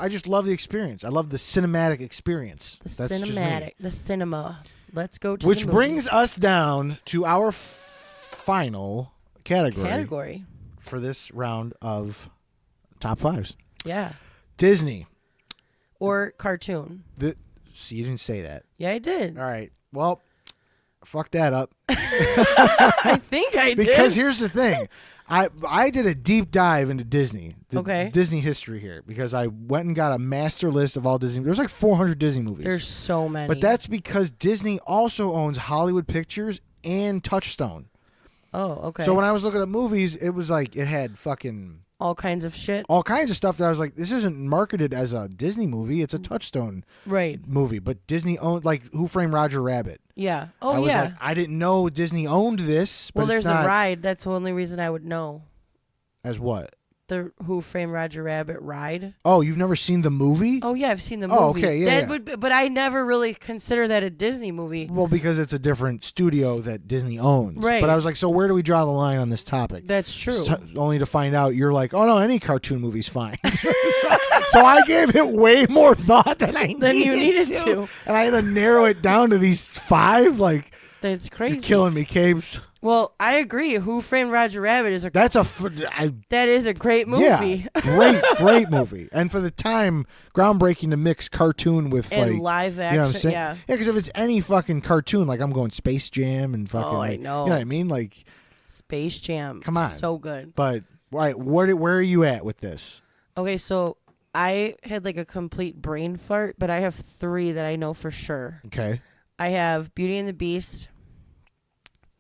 just love the experience. I love the cinematic experience. The cinema. Let's go to Which the movie. brings us down to our final category for this round of top fives. Yeah. Disney. Or cartoon. See, you didn't say that. Yeah, I did. All right. Well, fuck that up. I think I did. Because here's the thing. I did a deep dive into Disney, Okay. Disney history here, because I went and got a master list of all Disney. There's like 400 Disney movies. There's so many. But that's because Disney also owns Hollywood Pictures and Touchstone. Oh, okay. So when I was looking at movies, it was like it had fucking all kinds of shit. all kinds of stuff that I was like, this isn't marketed as a Disney movie. It's a Touchstone movie. But Disney owned, like Who Framed Roger Rabbit. Yeah. Oh, I was yeah. like, I didn't know Disney owned this. But well, there's it's not a ride. That's the only reason I would know. As what? The Who Framed Roger Rabbit ride. Oh, you've never seen the movie? Oh, yeah, I've seen the movie. Oh, okay, yeah. That would be, but I never really consider that a Disney movie. Well, because it's a different studio that Disney owns. Right. But I was like, so where do we draw the line on this topic? That's true. Only to find out you're like, oh, no, any cartoon movie's fine. so I gave it way more thought than you needed to. And I had to narrow it down to these 5. Like, that's crazy. You're killing me, Capes. Well, I agree. Who Framed Roger Rabbit is that is a great movie. Yeah, great movie. And for the time, groundbreaking to mix cartoon with and live action. You know what I'm saying? Yeah, because if it's any fucking cartoon, like I'm going Space Jam and fucking. Oh, like, I know. You know what I mean? Like Space Jam. Come on, so good. But right, where are you at with this? Okay, so I had like a complete brain fart, but I have 3 that I know for sure. Okay. I have Beauty and the Beast.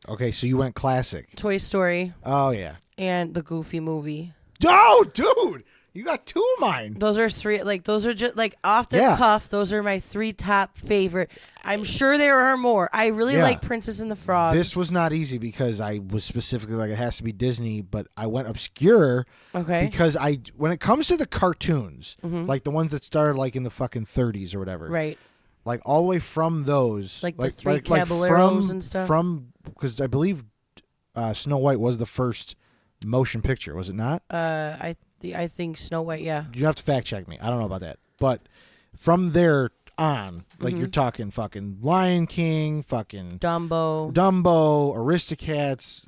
Okay, so you went classic. Toy Story. Oh, yeah. And the Goofy movie. Oh, dude! You got 2 of mine. Those are 3. Like, those are just, like, off the cuff. Those are my 3 top favorite. I'm sure there are more. I really like Princess and the Frog. This was not easy because I was specifically like, it has to be Disney, but I went obscure. Okay. Because when it comes to the cartoons, like the ones that started, like, in the fucking 30s or whatever. Right. Like, all the way from those. Like the 3 Caballeros and stuff? Because I believe Snow White was the first motion picture, was it not? I think Snow White, yeah. You have to fact check me. I don't know about that. But from there on, like you're talking fucking Lion King, fucking Dumbo, Aristocats,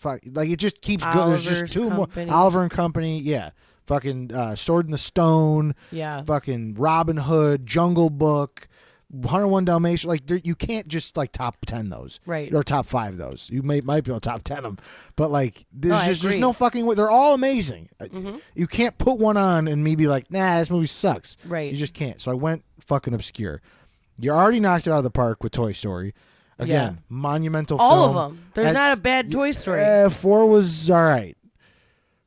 like it just keeps going. There's just 2 more. Oliver and Company, yeah. Fucking Sword in the Stone, yeah. Fucking Robin Hood, Jungle Book, 101 Dalmatians. Like you can't just like top 10 those, right? Or top 5 those. You might be able to top 10 them, but like there's no fucking way. They're all amazing. You can't put one on and me be like, nah, this movie sucks. Right. You just can't. So I went fucking obscure. You already knocked it out of the park with Toy Story. Again, monumental film. All of them. There's not a bad Toy Story. 4 was all right.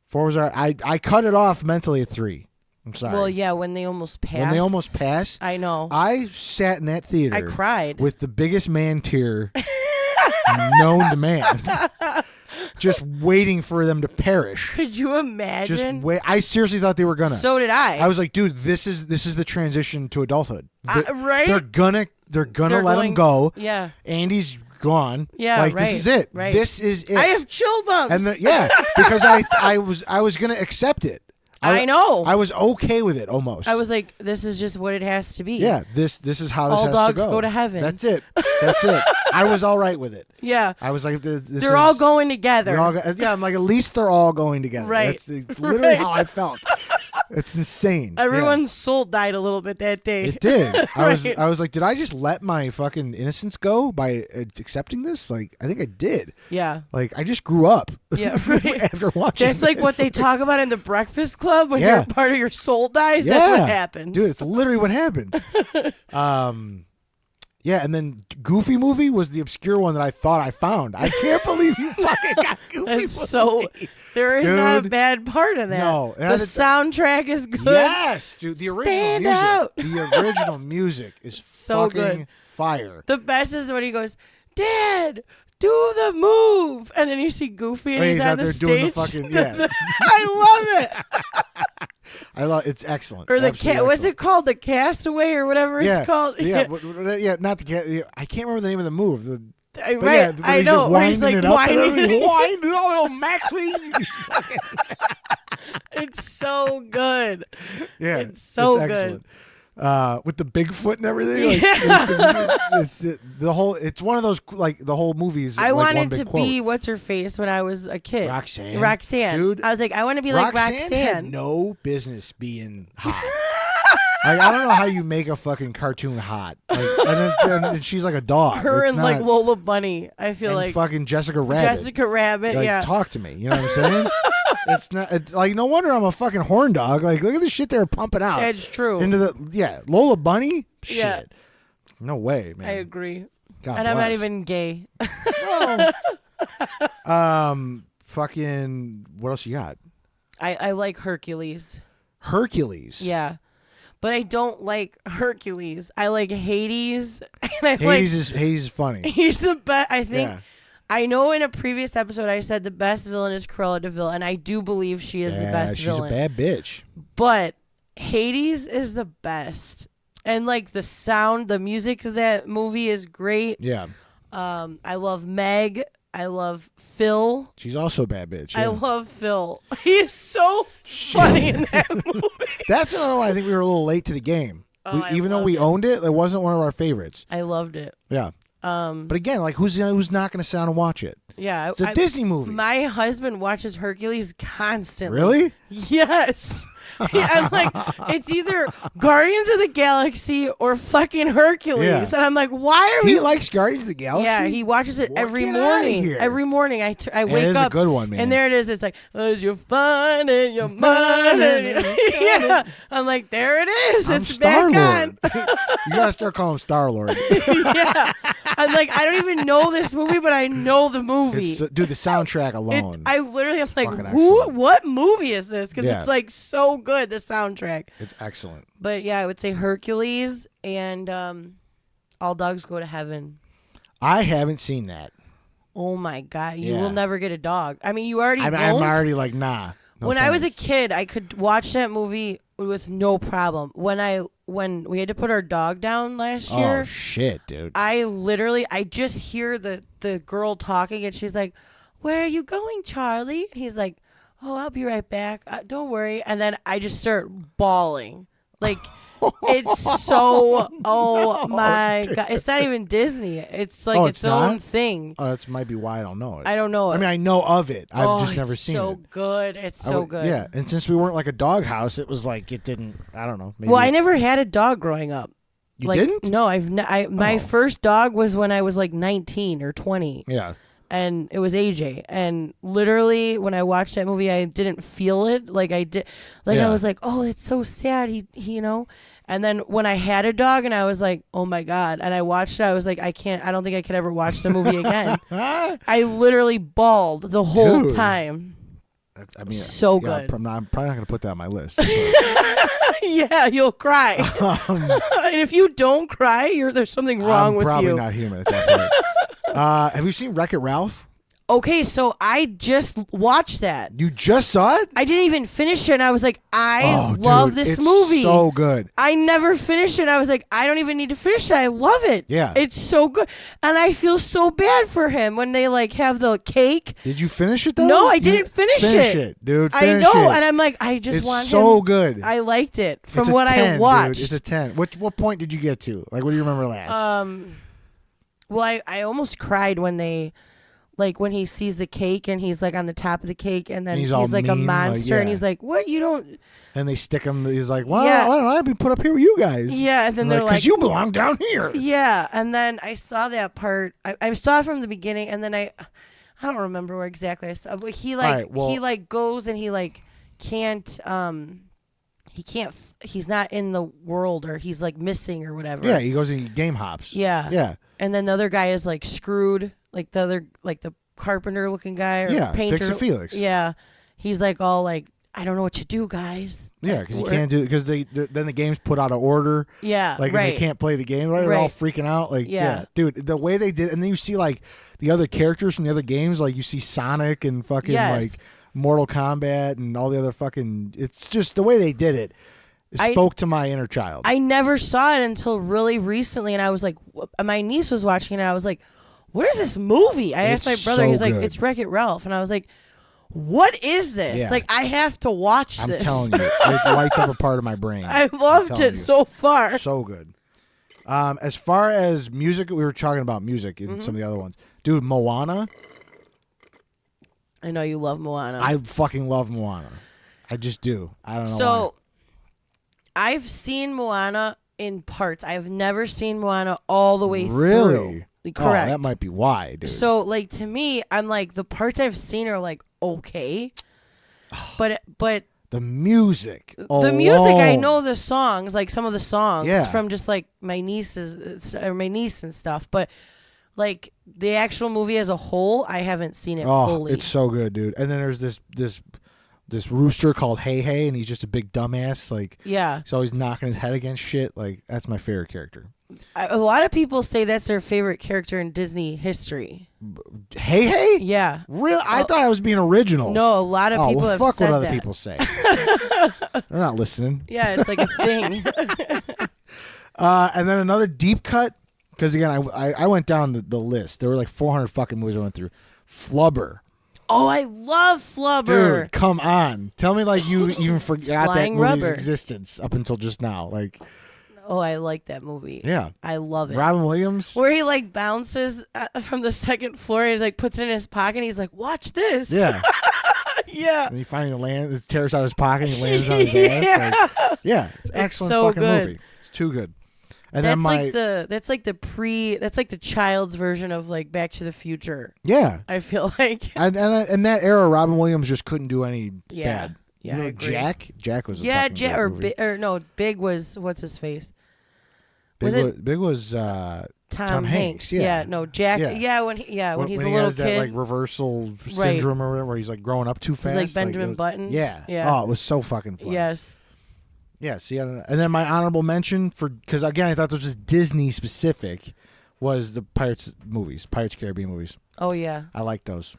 4 was all right. I cut it off mentally at 3. I'm sorry. Well, yeah, when they almost passed. I know. I sat in that theater. I cried. With the biggest man tear known to man. Just waiting for them to perish. Could you imagine? Just wait. I seriously thought they were gonna. So did I. I was like, dude, this is the transition to adulthood. Right? They're gonna let him go. Yeah. Andy's gone. Yeah, like right. This is it. Right. This is it. I have chill bumps. And because I was gonna accept it. I know. I was okay with it almost. I was like, this is just what it has to be. Yeah, this is how this all has dogs to go. go to heaven. That's it. I was all right with it. Yeah. I was like, they're all going together. I'm like, at least they're all going together. Right. It's literally how I felt. It's insane. Everyone's soul died a little bit that day. It did. I was like, did I just let my fucking innocence go by accepting this? Like, I think I did. Yeah. Like, I just grew up. Yeah. Right. After watching. That's like what they talk about in the Breakfast Club when you're part of your soul dies. Yeah. That's what happens. Dude, it's literally what happened. Yeah, and then Goofy movie was the obscure one that I thought I found. I can't believe you fucking got Goofy That's movie. so. There is not a Dude. bad part in that. No. The soundtrack is good. Yes, dude. The original Stand music. out. The original music is So fucking good. fire. The best is when he goes, Dad, do the move, and then you see Goofy and Oh, he's out on the there stage. doing the fucking I love it. I love it's excellent. Or the Absolutely what's excellent. it called? The Castaway or whatever it's called. Yeah, not the cat. I can't remember the name of the move. Right. Yeah, I know. Where he's like whining. Winding, oh, Maxie. It's so good. Yeah, It's so good. excellent. With the Bigfoot and everything. Like, the whole. It's one of those like the whole movies. I like, one wanted big to quote. be what's her face when I was a kid. Roxanne. Dude, I was like, I want to be like Roxanne. had no business being hot. Like, I don't know how you make a fucking cartoon hot. Like, and she's like a dog. Her It's and not, like Lola Bunny. I feel and like fucking Jessica Rabbit. Jessica Rabbit. Like, Yeah. talk to me. You know what I'm saying? It's not like no wonder I'm a fucking horn dog. Like, look at the shit they're pumping out. It's true. Into the Lola Bunny. Shit. Yeah. No way, man. I agree. God and bless. I'm not even gay. Fucking. What else you got? I like Hercules. Hercules. Yeah. But I don't like Hercules. I like Hades. And I Hades is funny. He's the best. I think. Yeah. I know in a previous episode I said the best villain is Cruella de Vil, and I do believe she is the best villain. She's a bad bitch. But Hades is the best. And like the sound, the music of that movie is great. Yeah. I love Meg. I love Phil. She's also a bad bitch. I Yeah. love Phil. He is so funny in that movie. That's another one I think we were a little late to the game. Oh, I even though loved we it. owned it, it wasn't one of our favorites. I loved it. Yeah. But again, like who's not going to sit down and watch it? Yeah. It's a Disney movie. My husband watches Hercules constantly. Really? Yes. I'm like, it's either Guardians of the Galaxy or fucking Hercules. Yeah. And I'm like, why are He we... likes Guardians of the Galaxy? Yeah, he watches it every Get outta morning. here. Every morning I It wake is up. a good one, man. And there it is. It's like, as you find in your mind. Yeah. I'm like, there it is. I'm It's back on. Star-Lord. You got to start calling him Star-Lord. Yeah. I'm like, I don't even know this movie, but I know the movie. Dude, the soundtrack alone. I literally am like, Fucking who? excellent. What movie is this? Because Yeah. it's like so good, the soundtrack. It's excellent. But yeah, I would say Hercules and All Dogs Go to Heaven. I haven't seen that. Oh my God, you Yeah. will never get a dog. I mean, you already I'm won't. already like, nah. No When I was a thanks. kid, I could watch that movie with no problem. When we had to put our dog down last year, Oh, shit, dude. I just hear the girl talking and she's like, "Where are you going, Charlie?" And he's like, "Oh, I'll be right back. Don't worry." And then I just start bawling. Like, it's so, oh my God. It's not even Disney. It's like its own not? thing. Oh, that might be why I don't know it. I don't know. I mean, I know of it. I've just it's never seen so it. good. It's I so would- good. Yeah, and since we weren't like a dog house, it was like it didn't. I don't know. Maybe Well, I never had a dog growing up. You Like, didn't? No, my Oh. first dog was when I was like 19 or 20. Yeah. And it was AJ. And literally, when I watched that movie, I didn't feel it. Like I did. Like Yeah. I was like, oh, it's so sad. He, you know. And then when I had a dog, and I was like, oh my God. And I watched it. I was like, I don't think I could ever watch the movie again. I literally bawled the whole Dude. time. I mean, So yeah, good. I'm probably not gonna put that on my list. Yeah, you'll cry. And if you don't cry, there's something wrong I'm with probably you. not human at that point. Have you seen Wreck-It Ralph? Okay, so I just watched that. You just saw it? I didn't even finish it. And I was like, I Oh, love dude, this it's movie. So good. I never finished it. I was like, I don't even need to finish it. I love it. Yeah. It's so good. And I feel so bad for him when they like have the cake. Did you finish it though? No, I You- didn't finish Finish it. it, dude. I Finish know. it. And I'm like, I just It's want so him. good. I liked it from It's a what 10, I watched. Dude. It's a 10. What point did you get to? Like, what do you remember last? Well, I almost cried when when he sees the cake and he's like on the top of the cake and then And he's, he's all like a mean, like, monster and yeah. he's like, what? You don't. And they stick him. He's like, well, Yeah. I don't know. I'd be put up here with you guys. Yeah. And then they're like, because you belong down here. yeah. And then I saw that part. I saw it from the beginning and then I don't remember where exactly I saw, but he right, well- he like goes and he like can't, he's not in the world, or he's like missing or whatever. Yeah, he goes and he game hops. Yeah. Yeah. And then the other guy is like screwed, like the carpenter looking guy or painter. Fix it Felix. Yeah. He's like all like, I don't know what you do, guys. Yeah, because you can't do it because then the game's put out of order. Yeah, like and they can't play the game. Right? They're all freaking out. Like, yeah, dude, the way they did, and then you see like the other characters from the other games. Like you see Sonic and fucking like Mortal Kombat and all the other fucking. It's just the way they did it. Spoke to my inner child. I never saw it until really recently, and I was like, my niece was watching it, and I was like, what is this movie? I asked my brother. He's like, it's Wreck-It Ralph, and I was like, what is this? Yeah. Like, I have to watch I'm this. I'm telling you, it lights up a part of my brain. I loved it so far. So good. As far as music, we were talking about music in some of the other ones. Dude, Moana. I know you love Moana. I fucking love Moana. I just do. I don't know So, why. I've seen Moana in parts. I've never seen Moana all the way through. Really? Correct. Oh, that might be why, dude. So, like, to me, I'm like, the parts I've seen are like okay, but the music, the music, I know the songs, like some of the songs from just like my niece and stuff, but like the actual movie as a whole, I haven't seen it fully. It's so good, dude. And then there's this rooster called Hey Hey, and he's just a big dumbass. Like, he's always knocking his head against shit. Like, that's my favorite character. A lot of people say that's their favorite character in Disney history. Hey Hey? Yeah. Really? I thought I was being original. No, a lot of people have fuck said what that. other people say. They're not listening. Yeah, it's like a thing. And then another deep cut, because again, I went down the list. There were like 400 fucking movies I went through. Flubber. Oh, I love Flubber. Dude, come on. Tell me like you even forgot that movie's rubber. existence up until just now. Like, oh, I like that movie. Yeah. I love it. Robin Williams. Where he like bounces from the second floor and he's like puts it in his pocket and he's like, watch this. Yeah. Yeah. And he finally lands, tears out his pocket and he lands on his ass. Like, yeah. It's an excellent so fucking good. movie. It's too good. And that's like the child's version of like Back to the Future. Yeah. I feel like. And in that era, Robin Williams just couldn't do any bad. Yeah, you know, I agree. Jack was a Jack movie. Big was what's his face? Big was Tom Hanks. Yeah. No, Jack. Yeah, when he's a little has kid. That like reversal syndrome or whatever, where he's like growing up too fast. He's like Benjamin Button. Yeah. Yeah. Oh, it was so fucking fun. Yes. Yeah. See, and then my honorable mention because again I thought this was Disney specific was the Pirates Caribbean movies. Oh yeah. I like those.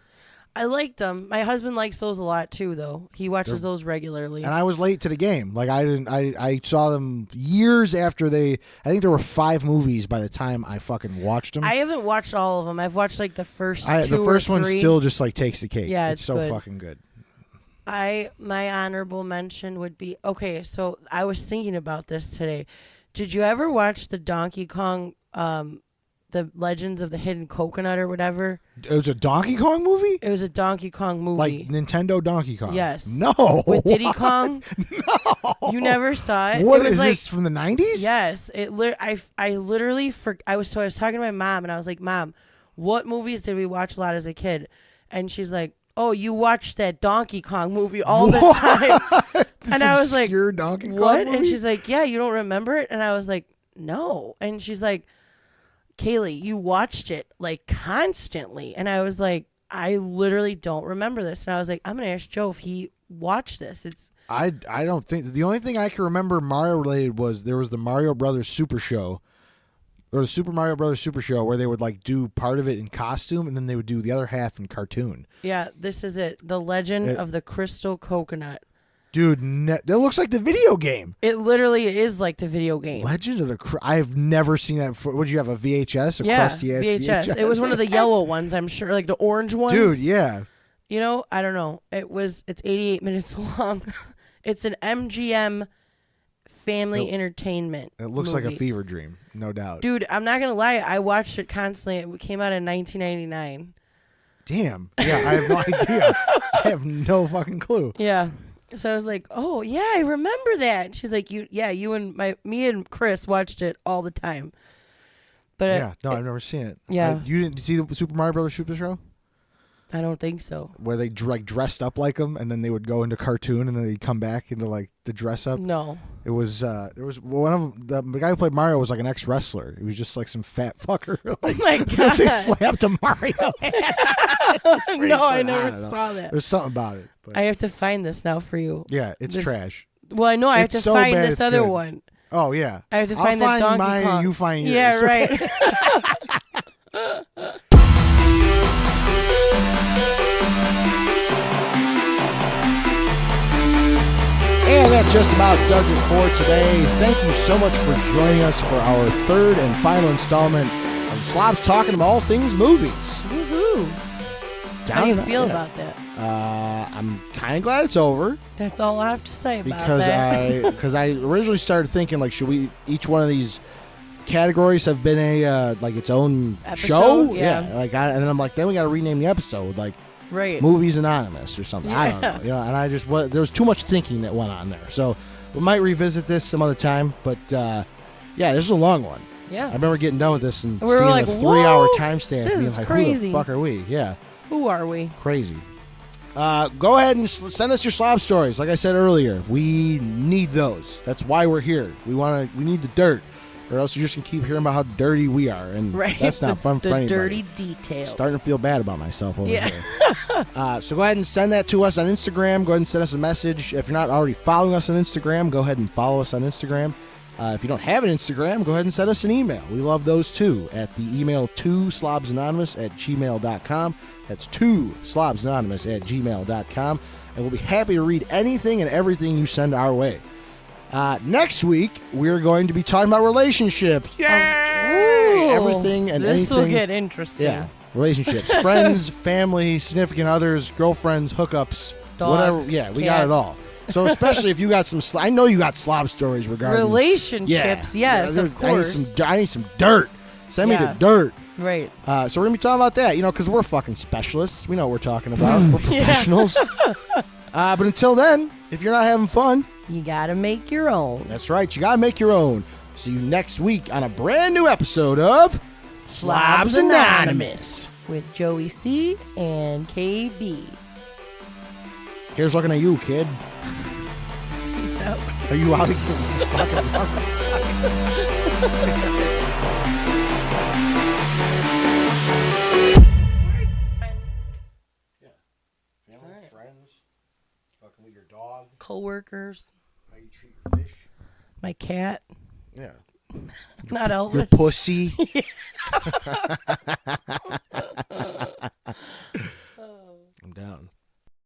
I liked them. My husband likes those a lot too, though. He watches those regularly. And I was late to the game. Like I saw them years after I think there were 5 movies by the time I fucking watched them. I haven't watched all of them. I've watched like the first 2 the first or 3. one still just like takes the cake. Yeah, it's so good. fucking good. My honorable mention would be so I was thinking about this today. Did you ever watch the Donkey Kong the Legends of the Hidden Coconut or whatever? It was a Donkey Kong movie? It was a Donkey Kong movie. Like Nintendo Donkey Kong? Yes. No. With Diddy Kong? No. You never saw it? What it was is like, this from the 90s? Yes. I literally I was talking to my mom and I was like, Mom, what movies did we watch a lot as a kid? And she's like, oh, you watched that Donkey Kong movie all the time. And I was like, Donkey Kong what? movie? And she's like, yeah, you don't remember it? And I was like, no. And she's like, Kaylee, you watched it like constantly. And I was like, I literally don't remember this. And I was like, I'm going to ask Joe if he watched this. I don't think. The only thing I can remember Mario related was there was the Mario Brothers Super Show. Or the Super Mario Brothers Super Show where they would like do part of it in costume and then they would do the other half in cartoon. Yeah, this is it. The Legend of the Crystal Coconut. Dude, that looks like the video game. It literally is like the video game. Legend of the I've never seen that before. Would you have a VHS? Crusty ass VHS? It was one of the yellow ones, I'm sure, like the orange ones. Dude, yeah. You know, I don't know. It's 88 minutes long. It's an MGM family entertainment. It looks movie. like a fever dream, no doubt. Dude, I'm not going to lie. I watched it constantly. It came out in 1999. Damn. Yeah, I have no idea. I have no fucking clue. Yeah. So I was like, "Oh yeah, I me that." And she's like, "You and me and Chris watched it all the time." But yeah, no, I've never seen it. Yeah, you didn't see the Super Mario Brothers Super Show? I don't think so. Where they like dressed up like them, and then they would go into cartoon, and then they'd come back into like the dress up. No. It was there was one of the guy who played Mario was like an ex wrestler. He was just like some fat fucker. Like, Oh my God. they slapped a Mario. No, I never saw that. There's something about it. But I have to find this now for you. yeah, it's trash. Well, I know I have It's to so find bad this it's other good. one. Oh yeah, I have to I'll find the Donkey mine Kong. and you find yours. Yeah, right. And that just about does it for today. Thank you so much for joining us for our third and final installment of Slobs talking about all things movies. Woohoo! How do you feel about that? I'm kind of glad it's over That's all I have to say about because that. I originally started thinking like, should we each one of these categories have been a like its own show? Episode? Yeah. Like and then I'm like, then we got to rename the episode like Right. Movies Anonymous or something. I don't Yeah. know. You know, and I just there was too much thinking that went on there. So we might revisit this some other time. But yeah, this is a long one. Yeah. I remember getting done with this and We were seeing like, a 3-hour "Whoa, timestamp, this being is like, crazy." "Who the fuck are we?" Yeah, Who are we? crazy. Go ahead and send us your slob stories. Like I said earlier, we need those. That's why we're here. We need the dirt, or else you're just gonna keep hearing about how dirty we are, and Right. that's not fun for anybody. The dirty details. Starting to feel bad about myself over Yeah. here. So go ahead and send that to us on Instagram. Go ahead and send us a message. If you're not already following us on Instagram, go ahead and follow us on Instagram. If you don't have an Instagram, go ahead and send us an email. We love those too. At the email 2slobsanonymous@gmail.com. That's 2slobsanonymous@gmail.com. And we'll be happy to read anything and everything you send our way. Next week, we're going to be talking about relationships. Yay! Ooh, Everything and this anything. will get interesting. Yeah, relationships, friends, family, significant others, girlfriends, hookups, whatever. Dogs, Yeah, we got it cats. all. So especially if you got some, I know you got slob stories regarding Relationships, yes, Yeah, of course. I need some dirt. Send me Yeah. the dirt. Right. So we're gonna be talking about that, because we're fucking specialists. We know what we're talking about. We're professionals. But until then, if you're not having fun, You gotta make your own. that's right. You gotta make your own. See you next week on a brand new episode of Slobs Anonymous with Joey C and KB. Here's looking at you, kid. Peace out. Are you out again? You fucking motherfucker. Family, friends, fucking with your dog, Coworkers, how you treat your fish. my cat, Yeah. not Elvis. Your pussy.